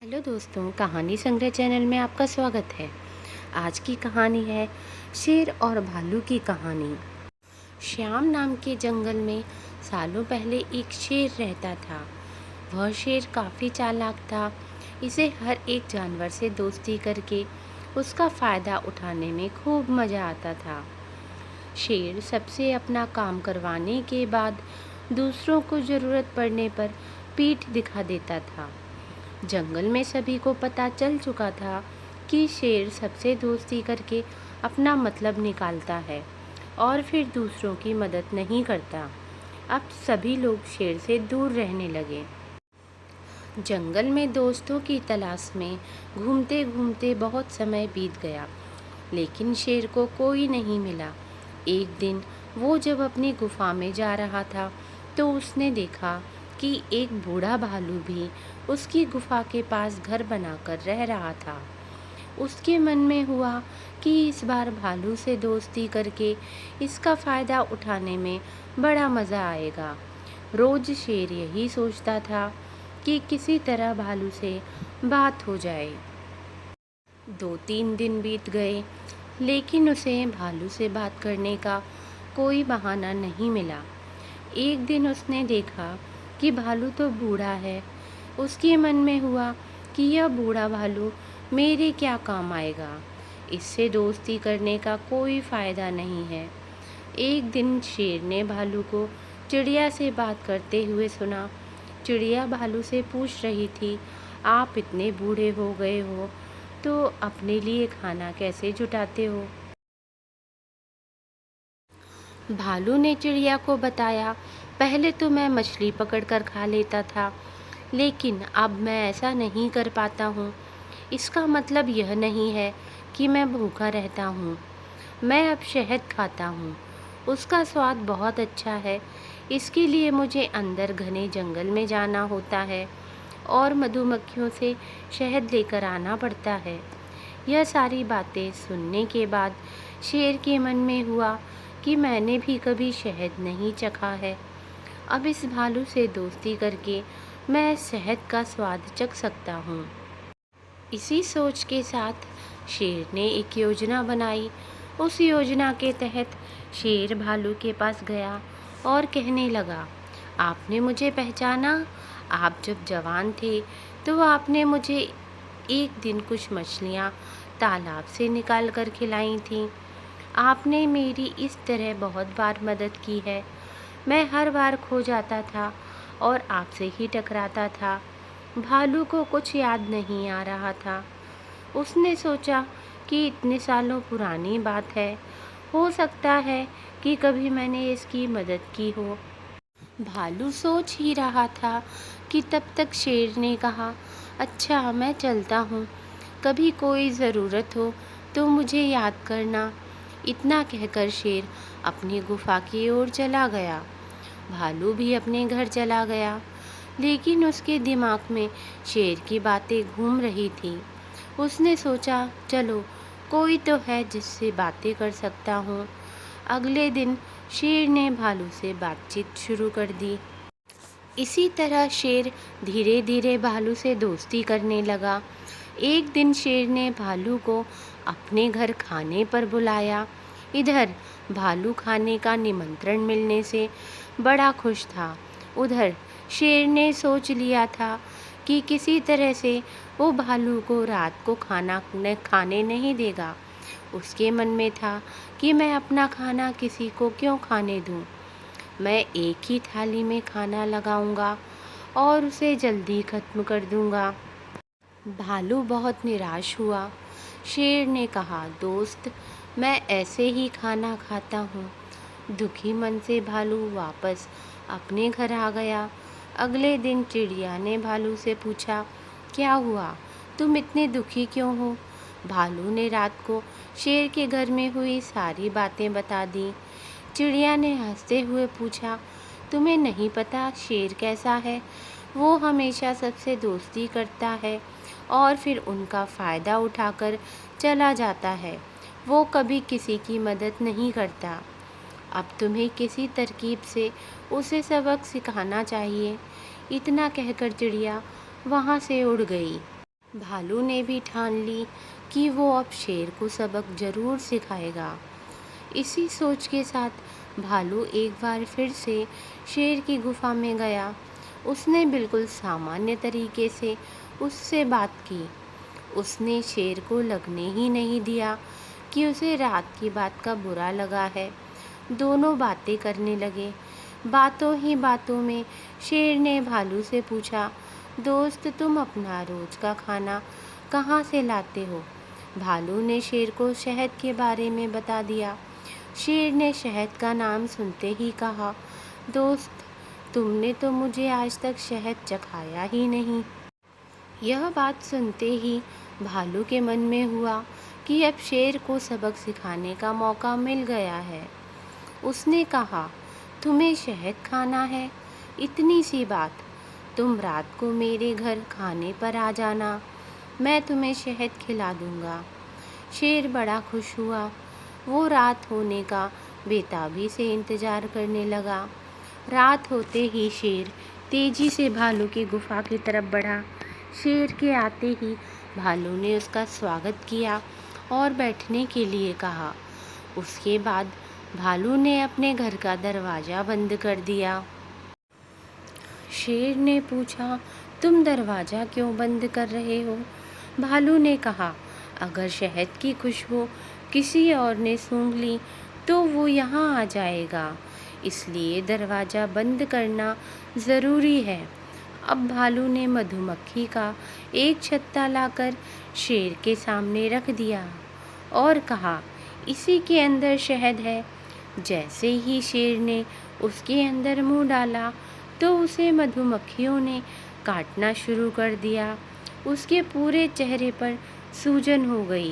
Hello दोस्तों, कहानी संग्रह चैनल में आपका स्वागत है। आज की कहानी है शेर और भालू की कहानी। श्याम नाम के जंगल में सालों पहले एक शेर रहता था। वह शेर काफ़ी चालाक था। इसे हर एक जानवर से दोस्ती करके उसका फ़ायदा उठाने में खूब मज़ा आता था। शेर सबसे अपना काम करवाने के बाद दूसरों को ज़रूरत पड़ने पर पीठ दिखा देता था। जंगल में सभी को पता चल चुका था कि शेर सबसे दोस्ती करके अपना मतलब निकालता है और फिर दूसरों की मदद नहीं करता। अब सभी लोग शेर से दूर रहने लगे। जंगल में दोस्तों की तलाश में घूमते घूमते बहुत समय बीत गया, लेकिन शेर को कोई नहीं मिला। एक दिन वो जब अपनी गुफा में जा रहा था तो उसने देखा कि एक बूढ़ा भालू भी उसकी गुफा के पास घर बनाकर रह रहा था। उसके मन में हुआ कि इस बार भालू से दोस्ती करके इसका फ़ायदा उठाने में बड़ा मज़ा आएगा। रोज़ शेर यही सोचता था कि किसी तरह भालू से बात हो जाए। 2-3 दिन बीत गए, लेकिन उसे भालू से बात करने का कोई बहाना नहीं मिला। एक दिन उसने देखा कि भालू तो बूढ़ा है। उसके मन में हुआ कि यह बूढ़ा भालू मेरे क्या काम आएगा, इससे दोस्ती करने का कोई फ़ायदा नहीं है। एक दिन शेर ने भालू को चिड़िया से बात करते हुए सुना। चिड़िया भालू से पूछ रही थी, आप इतने बूढ़े हो गए हो तो अपने लिए खाना कैसे जुटाते हो? भालू ने चिड़िया को बताया, पहले तो मैं मछली पकड़कर खा लेता था, लेकिन अब मैं ऐसा नहीं कर पाता हूँ। इसका मतलब यह नहीं है कि मैं भूखा रहता हूँ। मैं अब शहद खाता हूँ। उसका स्वाद बहुत अच्छा है। इसके लिए मुझे अंदर घने जंगल में जाना होता है और मधुमक्खियों से शहद लेकर आना पड़ता है। यह सारी बातें सुनने के बाद शेर के मन में हुआ कि मैंने भी कभी शहद नहीं चखा है। अब इस भालू से दोस्ती करके मैं शहद का स्वाद चख सकता हूँ। इसी सोच के साथ शेर ने एक योजना बनाई। उस योजना के तहत शेर भालू के पास गया और कहने लगा, आपने मुझे पहचाना? आप जब जवान थे तो आपने मुझे एक दिन कुछ मछलियाँ तालाब से निकाल कर खिलाई थीं। आपने मेरी इस तरह बहुत बार मदद की है। मैं हर बार खो जाता था और आपसे ही टकराता था। भालू को कुछ याद नहीं आ रहा था। उसने सोचा कि इतने सालों पुरानी बात है, हो सकता है कि कभी मैंने इसकी मदद की हो। भालू सोच ही रहा था कि तब तक शेर ने कहा, अच्छा मैं चलता हूँ, कभी कोई ज़रूरत हो तो मुझे याद करना। इतना कहकर शेर अपनी गुफा की ओर चला गया। भालू भी अपने घर चला गया, लेकिन उसके दिमाग में शेर की बातें घूम रही थी। उसने सोचा, चलो कोई तो है जिससे बातें कर सकता हूँ। अगले दिन शेर ने भालू से बातचीत शुरू कर दी। इसी तरह शेर धीरे धीरे भालू से दोस्ती करने लगा। एक दिन शेर ने भालू को अपने घर खाने पर बुलाया। इधर भालू खाने का निमंत्रण मिलने से बड़ा खुश था। उधर शेर ने सोच लिया था कि किसी तरह से वो भालू को रात को खाना खाने नहीं देगा। उसके मन में था कि मैं अपना खाना किसी को क्यों खाने दूं। मैं एक ही थाली में खाना लगाऊंगा और उसे जल्दी ख़त्म कर दूंगा। भालू बहुत निराश हुआ। शेर ने कहा, दोस्त मैं ऐसे ही खाना खाता हूँ। दुखी मन से भालू वापस अपने घर आ गया। अगले दिन चिड़िया ने भालू से पूछा, क्या हुआ, तुम इतने दुखी क्यों हो? भालू ने रात को शेर के घर में हुई सारी बातें बता दी। चिड़िया ने हंसते हुए पूछा, तुम्हें नहीं पता शेर कैसा है? वो हमेशा सबसे दोस्ती करता है और फिर उनका फ़ायदा उठाकर चला जाता है। वो कभी किसी की मदद नहीं करता। अब तुम्हें किसी तरकीब से उसे सबक सिखाना चाहिए। इतना कहकर चिड़िया वहाँ से उड़ गई। भालू ने भी ठान ली कि वो अब शेर को सबक जरूर सिखाएगा। इसी सोच के साथ भालू एक बार फिर से शेर की गुफा में गया। उसने बिल्कुल सामान्य तरीके से उससे बात की। उसने शेर को लगने ही नहीं दिया कि उसे रात की बात का बुरा लगा है। दोनों बातें करने लगे। बातों ही बातों में शेर ने भालू से पूछा, दोस्त, तुम अपना रोज का खाना कहाँ से लाते हो? भालू ने शेर को शहद के बारे में बता दिया। शेर ने शहद का नाम सुनते ही कहा, दोस्त, तुमने तो मुझे आज तक शहद चखाया ही नहीं। यह बात सुनते ही भालू के मन में हुआ कि अब शेर को सबक सिखाने का मौका मिल गया है। उसने कहा, तुम्हें शहद खाना है? इतनी सी बात, तुम रात को मेरे घर खाने पर आ जाना, मैं तुम्हें शहद खिला दूंगा। शेर बड़ा खुश हुआ। वो रात होने का बेताबी से इंतजार करने लगा। रात होते ही शेर तेजी से भालू की गुफा की तरफ बढ़ा। शेर के आते ही भालू ने उसका स्वागत किया और बैठने के लिए कहा। उसके बाद भालू ने अपने घर का दरवाज़ा बंद कर दिया। शेर ने पूछा, तुम दरवाज़ा क्यों बंद कर रहे हो? भालू ने कहा, अगर शहद की खुशबू किसी और ने सूंघ ली तो वो यहाँ आ जाएगा, इसलिए दरवाज़ा बंद करना ज़रूरी है। अब भालू ने मधुमक्खी का एक छत्ता लाकर शेर के सामने रख दिया और कहा, इसी के अंदर शहद है। जैसे ही शेर ने उसके अंदर मुंह डाला तो उसे मधुमक्खियों ने काटना शुरू कर दिया। उसके पूरे चेहरे पर सूजन हो गई।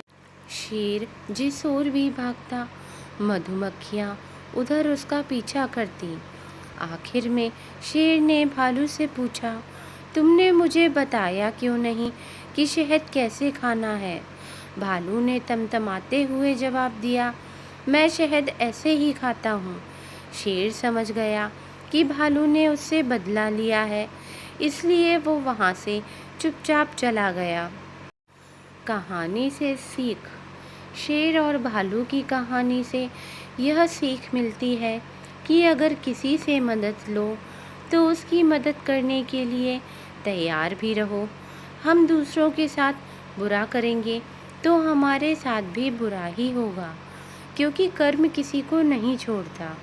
शेर जिस ओर भी भागता, मधुमक्खियाँ उधर उसका पीछा करती। आखिर में शेर ने भालू से पूछा, तुमने मुझे बताया क्यों नहीं कि शहद कैसे खाना है? भालू ने तमतमाते हुए जवाब दिया, मैं शहद ऐसे ही खाता हूँ। शेर समझ गया कि भालू ने उससे बदला लिया है, इसलिए वो वहाँ से चुपचाप चला गया। कहानी से सीख। शेर और भालू की कहानी से यह सीख मिलती है कि अगर किसी से मदद लो तो उसकी मदद करने के लिए तैयार भी रहो। हम दूसरों के साथ बुरा करेंगे तो हमारे साथ भी बुरा ही होगा, क्योंकि कर्म किसी को नहीं छोड़ता।